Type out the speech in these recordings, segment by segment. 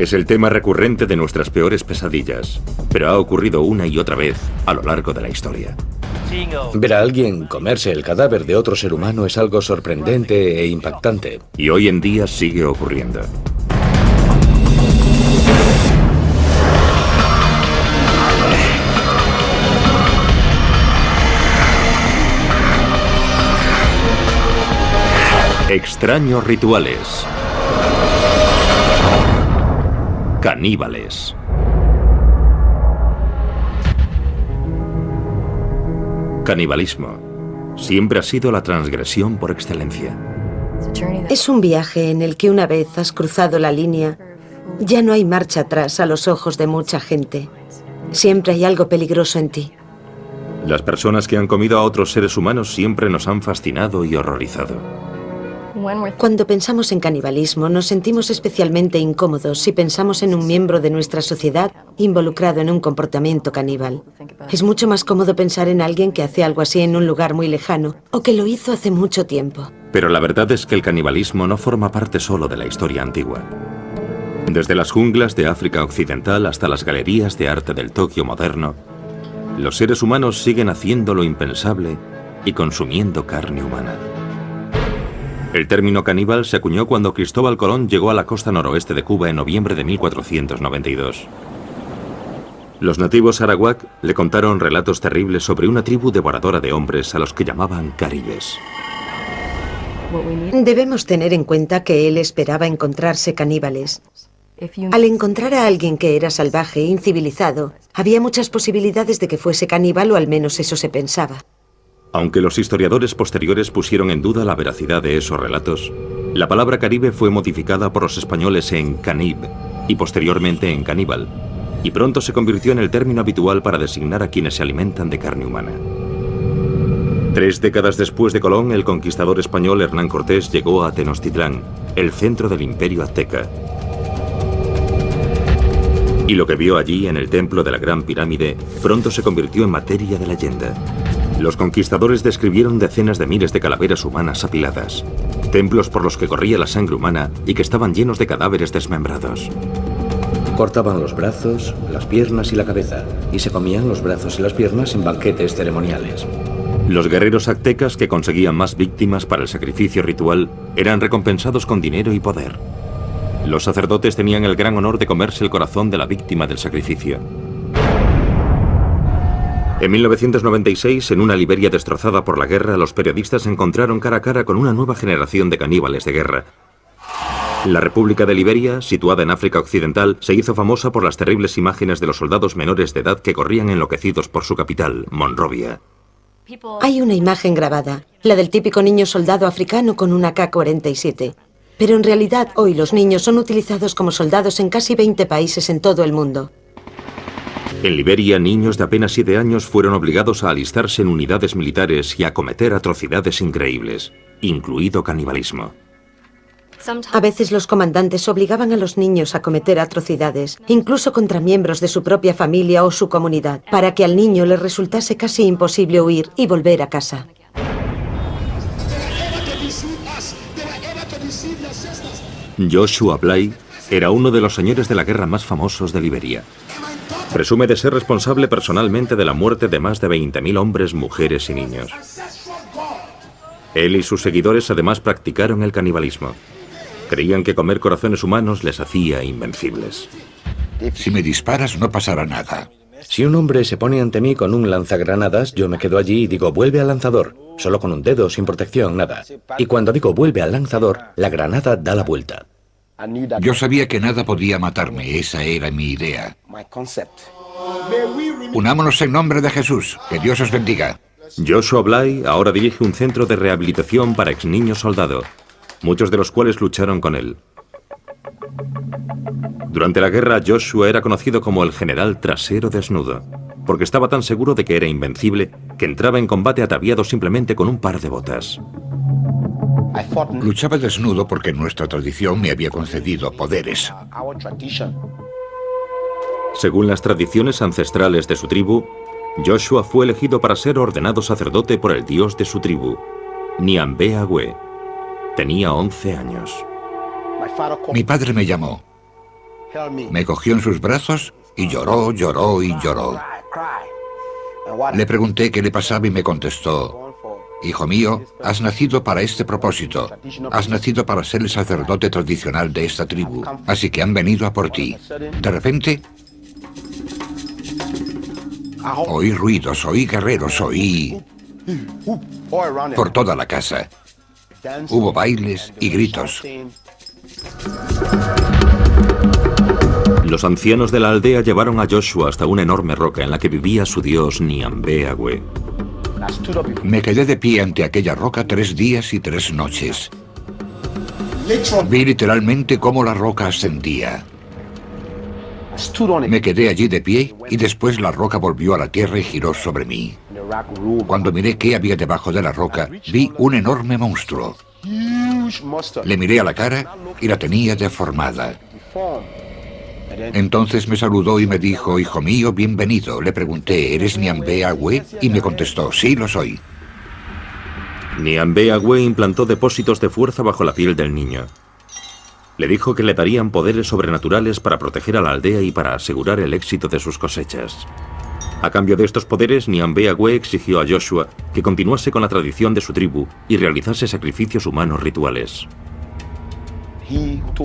Es el tema recurrente de nuestras peores pesadillas, pero ha ocurrido una y otra vez a lo largo de la historia. Ver a alguien comerse el cadáver de otro ser humano es algo sorprendente e impactante. Y hoy en día sigue ocurriendo. Extraños rituales. Caníbales. Canibalismo siempre ha sido la transgresión por excelencia. Es un viaje en el que una vez has cruzado la línea, ya no hay marcha atrás a los ojos de mucha gente. Siempre hay algo peligroso en ti. Las personas que han comido a otros seres humanos siempre nos han fascinado y horrorizado. Cuando pensamos en canibalismo, nos sentimos especialmente incómodos si pensamos en un miembro de nuestra sociedad involucrado en un comportamiento caníbal. Es mucho más cómodo pensar en alguien que hace algo así en un lugar muy lejano o que lo hizo hace mucho tiempo. Pero la verdad es que el canibalismo no forma parte solo de la historia antigua. Desde las junglas de África Occidental hasta las galerías de arte del Tokio moderno, los seres humanos siguen haciendo lo impensable y consumiendo carne humana. El término caníbal se acuñó cuando Cristóbal Colón llegó a la costa noroeste de Cuba en noviembre de 1492. Los nativos arawak le contaron relatos terribles sobre una tribu devoradora de hombres a los que llamaban caribes. Debemos tener en cuenta que él esperaba encontrarse caníbales. Al encontrar a alguien que era salvaje e incivilizado, había muchas posibilidades de que fuese caníbal, o al menos eso se pensaba. Aunque los historiadores posteriores pusieron en duda la veracidad de esos relatos, la palabra caribe fue modificada por los españoles en canib y posteriormente en caníbal, y pronto se convirtió en el término habitual para designar a quienes se alimentan de carne humana. 3 décadas después de Colón, el conquistador español Hernán Cortés llegó a Tenochtitlán, el centro del imperio azteca. Y lo que vio allí en el templo de la Gran Pirámide pronto se convirtió en materia de leyenda. Los conquistadores describieron decenas de miles de calaveras humanas apiladas, templos por los que corría la sangre humana y que estaban llenos de cadáveres desmembrados. Cortaban los brazos, las piernas y la cabeza, y se comían los brazos y las piernas en banquetes ceremoniales. Los guerreros aztecas que conseguían más víctimas para el sacrificio ritual eran recompensados con dinero y poder. Los sacerdotes tenían el gran honor de comerse el corazón de la víctima del sacrificio. En 1996, en una Liberia destrozada por la guerra, los periodistas se encontraron cara a cara con una nueva generación de caníbales de guerra. La República de Liberia, situada en África Occidental, se hizo famosa por las terribles imágenes de los soldados menores de edad que corrían enloquecidos por su capital, Monrovia. Hay una imagen grabada, la del típico niño soldado africano con una AK-47. Pero en realidad hoy los niños son utilizados como soldados en casi 20 países en todo el mundo. En Liberia, niños de apenas 7 años fueron obligados a alistarse en unidades militares y a cometer atrocidades increíbles, incluido canibalismo. A veces los comandantes obligaban a los niños a cometer atrocidades, incluso contra miembros de su propia familia o su comunidad, para que al niño le resultase casi imposible huir y volver a casa. Joshua Bly era uno de los señores de la guerra más famosos de Liberia. Presume de ser responsable personalmente de la muerte de más de 20.000 hombres, mujeres y niños. Él y sus seguidores además practicaron el canibalismo. Creían que comer corazones humanos les hacía invencibles. Si me disparas no pasará nada. Si un hombre se pone ante mí con un lanzagranadas, yo me quedo allí y digo, vuelve al lanzador. Solo con un dedo, sin protección, nada. Y cuando digo vuelve al lanzador, la granada da la vuelta. Yo sabía que nada podía matarme, esa era mi idea. Unámonos en nombre de Jesús, que Dios os bendiga. Joshua Bly ahora dirige un centro de rehabilitación para exniños soldado, muchos de los cuales lucharon con él. Durante la guerra, Joshua era conocido como el general trasero desnudo, porque estaba tan seguro de que era invencible que entraba en combate ataviado simplemente con un par de botas. Luchaba desnudo porque nuestra tradición me había concedido poderes. Según las tradiciones ancestrales de su tribu, Joshua fue elegido para ser ordenado sacerdote por el dios de su tribu, Niambe Agüe. Tenía 11 años. Mi padre me llamó. Me cogió en sus brazos y lloró, lloró y lloró. Le pregunté qué le pasaba y me contestó: hijo mío, has nacido para este propósito. Has nacido para ser el sacerdote tradicional de esta tribu. Así que han venido a por ti. De repente, oí ruidos, oí guerreros, oí por toda la casa. Hubo bailes y gritos. Los ancianos de la aldea llevaron a Joshua hasta una enorme roca en la que vivía su dios Niambe-Agüe. Me quedé de pie ante aquella roca 3 días y 3 noches. Vi literalmente cómo la roca ascendía. Me quedé allí de pie y después la roca volvió a la tierra y giró sobre mí. Cuando miré qué había debajo de la roca, vi un enorme monstruo. Le miré a la cara y la tenía deformada. Entonces me saludó y me dijo: hijo mío, bienvenido. Le pregunté: ¿eres Niambe-Agüe? Y me contestó: sí, lo soy. Niambe-Agüe implantó depósitos de fuerza bajo la piel del niño. Le dijo que le darían poderes sobrenaturales para proteger a la aldea y para asegurar el éxito de sus cosechas. A cambio de estos poderes, Niambe-Agüe exigió a Joshua que continuase con la tradición de su tribu y realizase sacrificios humanos rituales.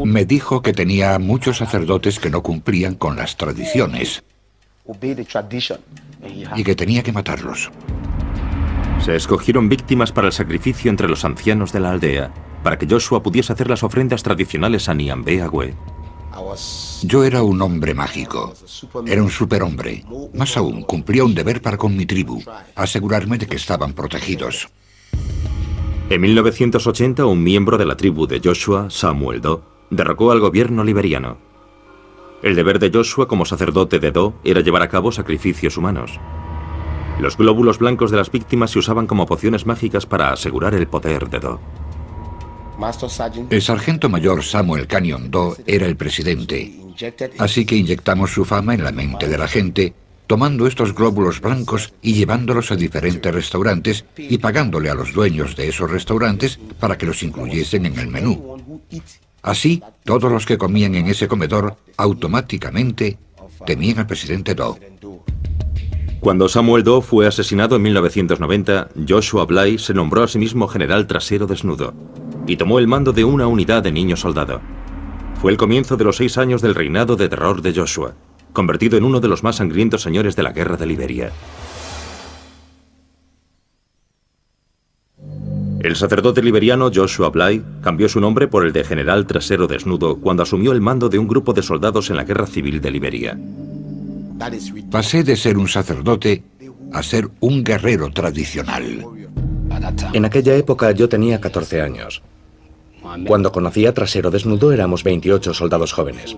Me dijo que tenía muchos sacerdotes que no cumplían con las tradiciones y que tenía que matarlos. Se escogieron víctimas para el sacrificio entre los ancianos de la aldea, para que Joshua pudiese hacer las ofrendas tradicionales a Niambe-Agüe. Yo era un hombre mágico. Era un superhombre. Más aún, cumplía un deber para con mi tribu: asegurarme de que estaban protegidos. En 1980, un miembro de la tribu de Joshua, Samuel Doe, derrocó al gobierno liberiano. El deber de Joshua como sacerdote de Doe era llevar a cabo sacrificios humanos. Los glóbulos blancos de las víctimas se usaban como pociones mágicas para asegurar el poder de Doe. El sargento mayor Samuel Canyon Doe era el presidente, así que inyectamos su fama en la mente de la gente, tomando estos glóbulos blancos y llevándolos a diferentes restaurantes y pagándole a los dueños de esos restaurantes para que los incluyesen en el menú. Así, todos los que comían en ese comedor automáticamente temían al presidente Doe. Cuando Samuel Doe fue asesinado en 1990, Joshua Bly se nombró a sí mismo general trasero desnudo y tomó el mando de una unidad de niño soldado. Fue el comienzo de los 6 años del reinado de terror de Joshua, convertido en uno de los más sangrientos señores de la guerra de Liberia. El sacerdote liberiano Joshua Bly cambió su nombre por el de general trasero desnudo cuando asumió el mando de un grupo de soldados en la guerra civil de Liberia. Pasé de ser un sacerdote a ser un guerrero tradicional. En aquella época yo tenía 14 años. Cuando conocí a Trasero Desnudo éramos 28 soldados jóvenes.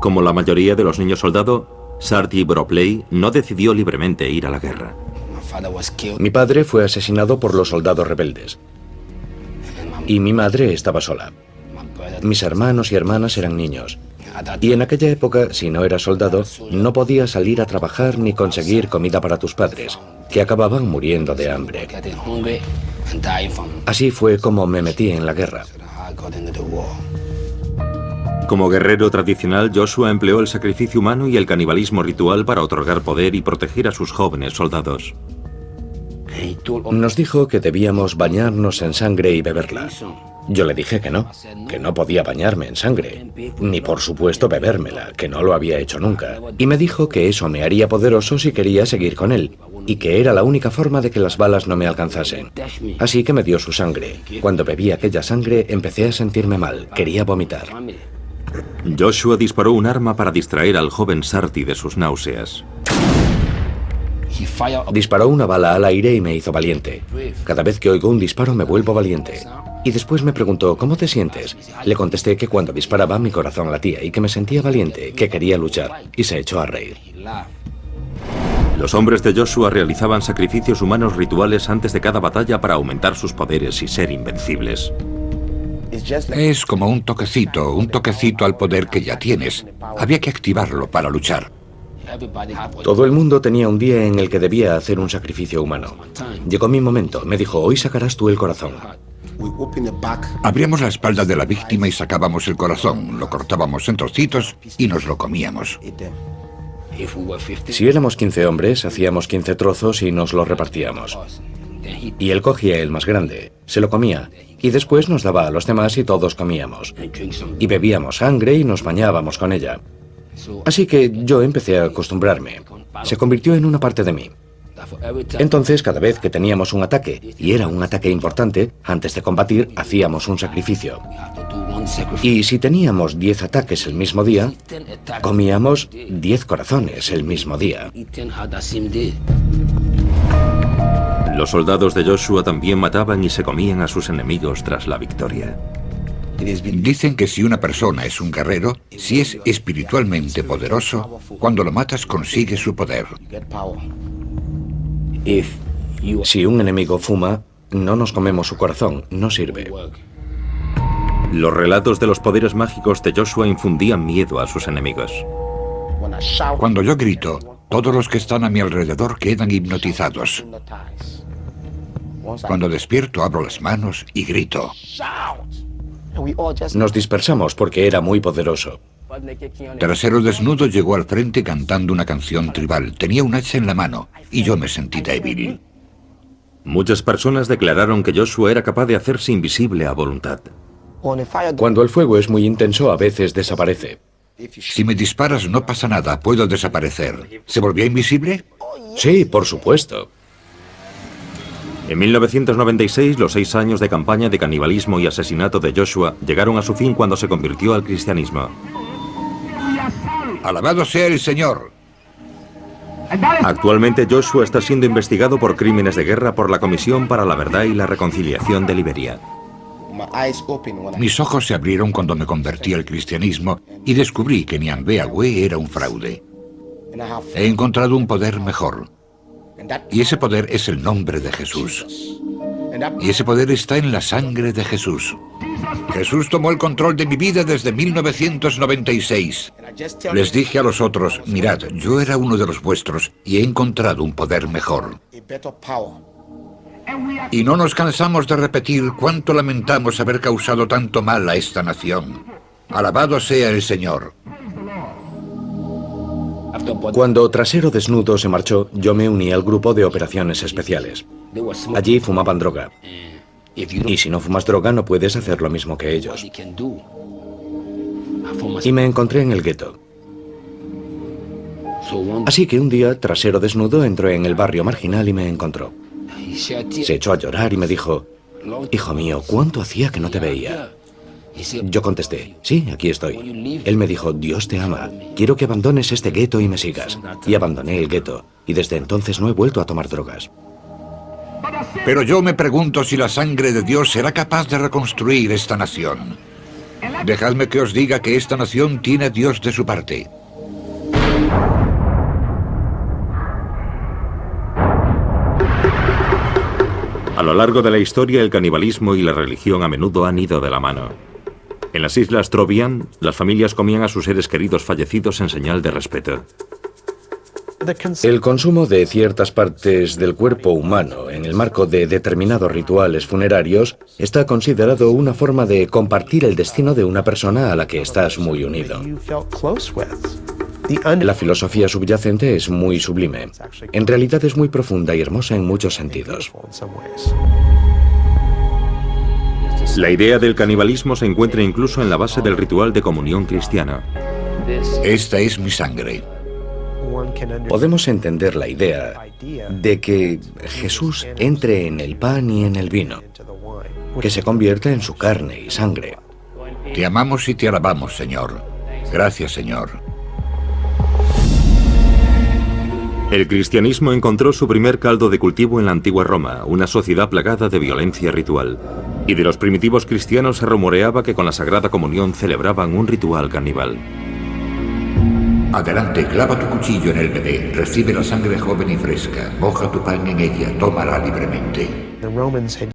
Como la mayoría de los niños soldado, Sarti Bropley no decidió libremente ir a la guerra. Mi padre fue asesinado por los soldados rebeldes. Y mi madre estaba sola. Mis hermanos y hermanas eran niños. Y en aquella época, si no eras soldado, no podías salir a trabajar ni conseguir comida para tus padres, que acababan muriendo de hambre. Así fue como me metí en la guerra. Como guerrero tradicional, Joshua empleó el sacrificio humano y el canibalismo ritual para otorgar poder y proteger a sus jóvenes soldados. Nos dijo que debíamos bañarnos en sangre y beberla. Yo le dije que no podía bañarme en sangre, ni por supuesto bebérmela, que no lo había hecho nunca. Y me dijo que eso me haría poderoso si quería seguir con él, y que era la única forma de que las balas no me alcanzasen. Así que me dio su sangre. Cuando bebí aquella sangre empecé a sentirme mal, quería vomitar. Joshua disparó un arma para distraer al joven Sarti de sus náuseas. Disparó una bala al aire y me hizo valiente. Cada vez que oigo un disparo me vuelvo valiente. Y después me preguntó: ¿cómo te sientes? Le contesté que cuando disparaba mi corazón latía y que me sentía valiente, que quería luchar. Y se echó a reír. Los hombres de Joshua realizaban sacrificios humanos rituales antes de cada batalla para aumentar sus poderes y ser invencibles. Es como un toquecito al poder que ya tienes. Había que activarlo para luchar. Todo el mundo tenía un día en el que debía hacer un sacrificio humano. Llegó mi momento, me dijo: hoy sacarás tú el corazón. Abríamos la espalda de la víctima y sacábamos el corazón, lo cortábamos en trocitos y nos lo comíamos. Si éramos 15 hombres, hacíamos 15 trozos y nos los repartíamos. Y él cogía el más grande, se lo comía, y después nos daba a los demás y todos comíamos. Y bebíamos sangre y nos bañábamos con ella. Así que yo empecé a acostumbrarme. Se convirtió en una parte de mí. Entonces, cada vez que teníamos un ataque, y era un ataque importante, antes de combatir, hacíamos un sacrificio. Y si teníamos 10 ataques el mismo día, comíamos 10 corazones el mismo día. Los soldados de Joshua también mataban y se comían a sus enemigos tras la victoria. Dicen que si una persona es un guerrero, si es espiritualmente poderoso, cuando lo matas consigue su poder. Si un enemigo fuma, no nos comemos su corazón, no sirve. Los relatos de los poderes mágicos de Joshua infundían miedo a sus enemigos. Cuando yo grito, todos los que están a mi alrededor quedan hipnotizados. Cuando despierto, abro las manos y grito. Nos dispersamos porque era muy poderoso. Trasero Desnudo llegó al frente cantando una canción tribal. Tenía un hacha en la mano y yo me sentí débil. Muchas personas declararon que Joshua era capaz de hacerse invisible a voluntad. Cuando el fuego es muy intenso, a veces desaparece. Si me disparas no pasa nada, puedo desaparecer. ¿Se volvió invisible? Sí, por supuesto. En 1996, los 6 años de campaña de canibalismo y asesinato de Joshua llegaron a su fin cuando se convirtió al cristianismo. ¡Alabado sea el Señor! Actualmente Joshua está siendo investigado por crímenes de guerra por la Comisión para la Verdad y la Reconciliación de Liberia. Mis ojos se abrieron cuando me convertí al cristianismo y descubrí que Nyambea-Gwe era un fraude. He encontrado un poder mejor. Y ese poder es el nombre de Jesús. Y ese poder está en la sangre de Jesús. Jesús tomó el control de mi vida desde 1996. Les dije a los otros, mirad, yo era uno de los vuestros y he encontrado un poder mejor. Y no nos cansamos de repetir cuánto lamentamos haber causado tanto mal a esta nación. Alabado sea el Señor. Cuando Trasero Desnudo se marchó, yo me uní al grupo de operaciones especiales. Allí fumaban droga. Y si no fumas droga, no puedes hacer lo mismo que ellos. Y me encontré en el gueto. Así que un día, Trasero Desnudo entró en el barrio marginal y me encontró. Se echó a llorar y me dijo, hijo mío, ¿cuánto hacía que no te veía? Yo contesté, sí, aquí estoy. Él me dijo, Dios te ama, quiero que abandones este gueto y me sigas. Y abandoné el gueto, y desde entonces no he vuelto a tomar drogas. Pero yo me pregunto si la sangre de Dios será capaz de reconstruir esta nación. Dejadme que os diga que esta nación tiene a Dios de su parte. A lo largo de la historia, el canibalismo y la religión a menudo han ido de la mano. En las islas Trobriand, las familias comían a sus seres queridos fallecidos en señal de respeto. El consumo de ciertas partes del cuerpo humano en el marco de determinados rituales funerarios está considerado una forma de compartir el destino de una persona a la que estás muy unido. La filosofía subyacente es muy sublime. En realidad es muy profunda y hermosa en muchos sentidos. La idea del canibalismo se encuentra incluso en la base del ritual de comunión cristiano. Esta es mi sangre. Podemos entender la idea de que Jesús entre en el pan y en el vino, que se convierta en su carne y sangre. Te amamos y te alabamos, Señor. Gracias, Señor. El cristianismo encontró su primer caldo de cultivo en la antigua Roma, una sociedad plagada de violencia ritual. Y de los primitivos cristianos se rumoreaba que con la Sagrada Comunión celebraban un ritual caníbal. Adelante, clava tu cuchillo en el bebé, recibe la sangre joven y fresca, moja tu pan en ella, tómala libremente.